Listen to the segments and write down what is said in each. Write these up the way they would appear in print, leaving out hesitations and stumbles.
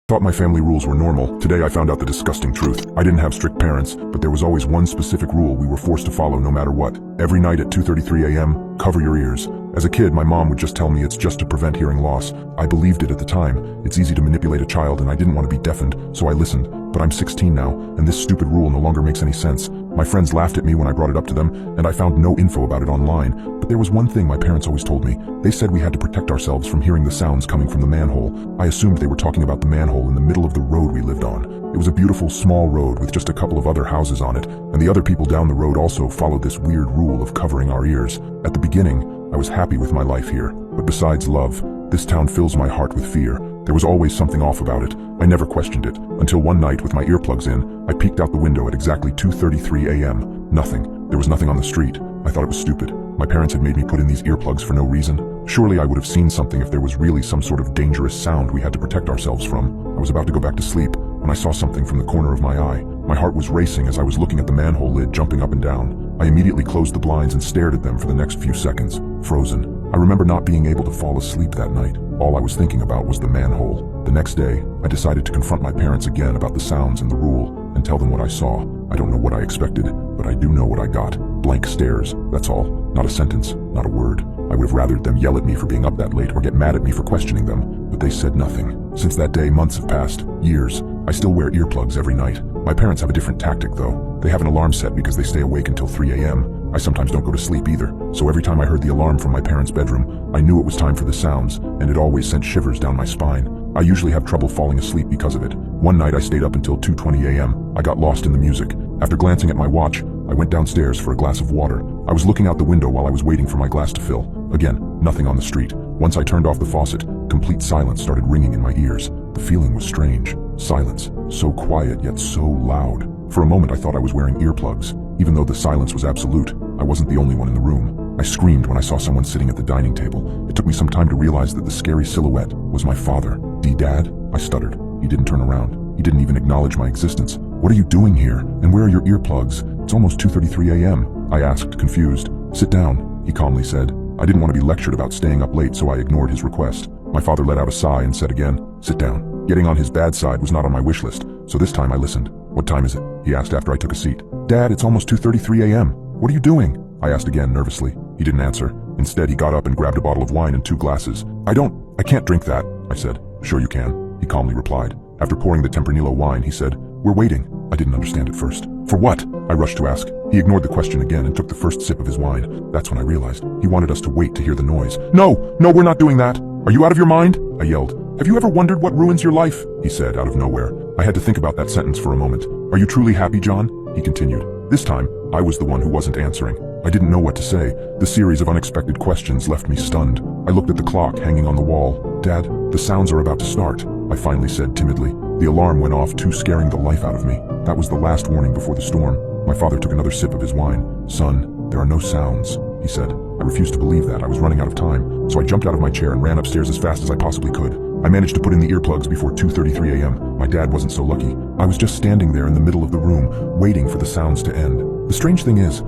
Thought my family rules were normal. Today I found out the disgusting truth. I didn't have strict parents, but there was always one specific rule we were forced to follow no matter what. Every night at 2:33 a.m., cover your ears. As a kid, my mom would just tell me it's just to prevent hearing loss. I believed it at the time. It's easy to manipulate a child and I didn't want to be deafened, so I listened. But I'm 16 now, and this stupid rule no longer makes any sense. My friends laughed at me when I brought it up to them, and I found no info about it online. But there was one thing my parents always told me. They said we had to protect ourselves from hearing the sounds coming from the manhole. I assumed they were talking about the manhole in the middle of the road we lived on. It was a beautiful small road with just a couple of other houses on it, and the other people down the road also followed this weird rule of covering our ears. At the beginning, I was happy with my life here, but besides love, this town fills my heart with fear. There was always something off about it. I never questioned it, until one night with my earplugs in, I peeked out the window at exactly 2:33 a.m. Nothing. There was nothing on the street. I thought it was stupid. My parents had made me put in these earplugs for no reason. Surely I would have seen something if there was really some sort of dangerous sound we had to protect ourselves from. I was about to go back to sleep when I saw something from the corner of my eye. My heart was racing as I was looking at the manhole lid jumping up and down. I immediately closed the blinds and stared at them for the next few seconds, frozen. I remember not being able to fall asleep that night. All I was thinking about was the manhole. The next day, I decided to confront my parents again about the sounds and the rule, and tell them what I saw. I don't know what I expected, but I do know what I got. Blank stares, that's all. Not a sentence, not a word. I would have rathered them yell at me for being up that late or get mad at me for questioning them, but they said nothing. Since that day, months have passed, years. I still wear earplugs every night. My parents have a different tactic though. They have an alarm set because they stay awake until 3 a.m. I sometimes don't go to sleep either, so every time I heard the alarm from my parents' bedroom, I knew it was time for the sounds, and it always sent shivers down my spine. I usually have trouble falling asleep because of it. One night I stayed up until 2:20 a.m. I got lost in the music. After glancing at my watch, I went downstairs for a glass of water. I was looking out the window while I was waiting for my glass to fill. Again, nothing on the street. Once I turned off the faucet, complete silence started ringing in my ears. The feeling was strange. Silence. So quiet yet so loud. For a moment I thought I was wearing earplugs. Even though the silence was absolute, I wasn't the only one in the room. I screamed when I saw someone sitting at the dining table. It took me some time to realize that the scary silhouette was my father. "Dad?" I stuttered. He didn't turn around. He didn't even acknowledge my existence. "What are you doing here? And where are your earplugs? It's almost 2:33 a.m. I asked, confused. "Sit down," he calmly said. I didn't want to be lectured about staying up late, so I ignored his request. My father let out a sigh and said again, "Sit down." Getting on his bad side was not on my wish list, so this time I listened. "What time is it?" he asked after I took a seat. "Dad, it's almost 2:33 a.m. What are you doing?" I asked again nervously. He didn't answer. Instead, he got up and grabbed a bottle of wine and 2 glasses. I can't drink that," I said. "Sure you can," he calmly replied. After pouring the Tempranillo wine, he said, "We're waiting." I didn't understand at first. "For what?" I rushed to ask. He ignored the question again and took the first sip of his wine. That's when I realized he wanted us to wait to hear the noise. No, we're not doing that. Are you out of your mind?" I yelled. "Have you ever wondered what ruins your life?" he said out of nowhere. I had to think about that sentence for a moment. "Are you truly happy, John?" he continued. This time, I was the one who wasn't answering. I didn't know what to say. The series of unexpected questions left me stunned. I looked at the clock hanging on the wall. "Dad, the sounds are about to start," I finally said timidly. The alarm went off, too scaring the life out of me. That was the last warning before the storm. My father took another sip of his wine. "Son, there are no sounds," he said. I refused to believe that. I was running out of time, so I jumped out of my chair and ran upstairs as fast as I possibly could. I managed to put in the earplugs before 2:33 a.m. My dad wasn't so lucky. I was just standing there in the middle of the room, waiting for the sounds to end. The strange thing is,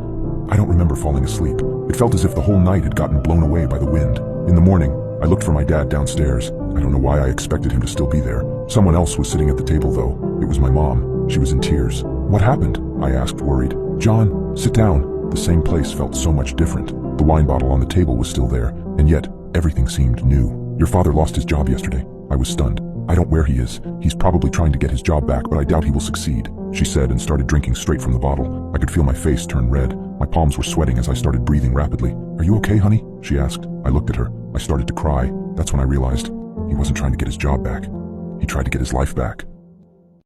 I don't remember falling asleep. It felt as if the whole night had gotten blown away by the wind. In the morning, I looked for my dad downstairs. I don't know why I expected him to still be there. Someone else was sitting at the table though. It was my mom. She was in tears. "What happened?" I asked, worried. "John, sit down." The same place felt so much different. The wine bottle on the table was still there, and yet everything seemed new. "Your father lost his job yesterday." I was stunned. "I don't know where he is. He's probably trying to get his job back, but I doubt he will succeed," she said and started drinking straight from the bottle. I could feel my face turn red. My palms were sweating as I started breathing rapidly. "Are you okay, honey?" she asked. I looked at her. I started to cry. That's when I realized he wasn't trying to get his job back. He tried to get his life back.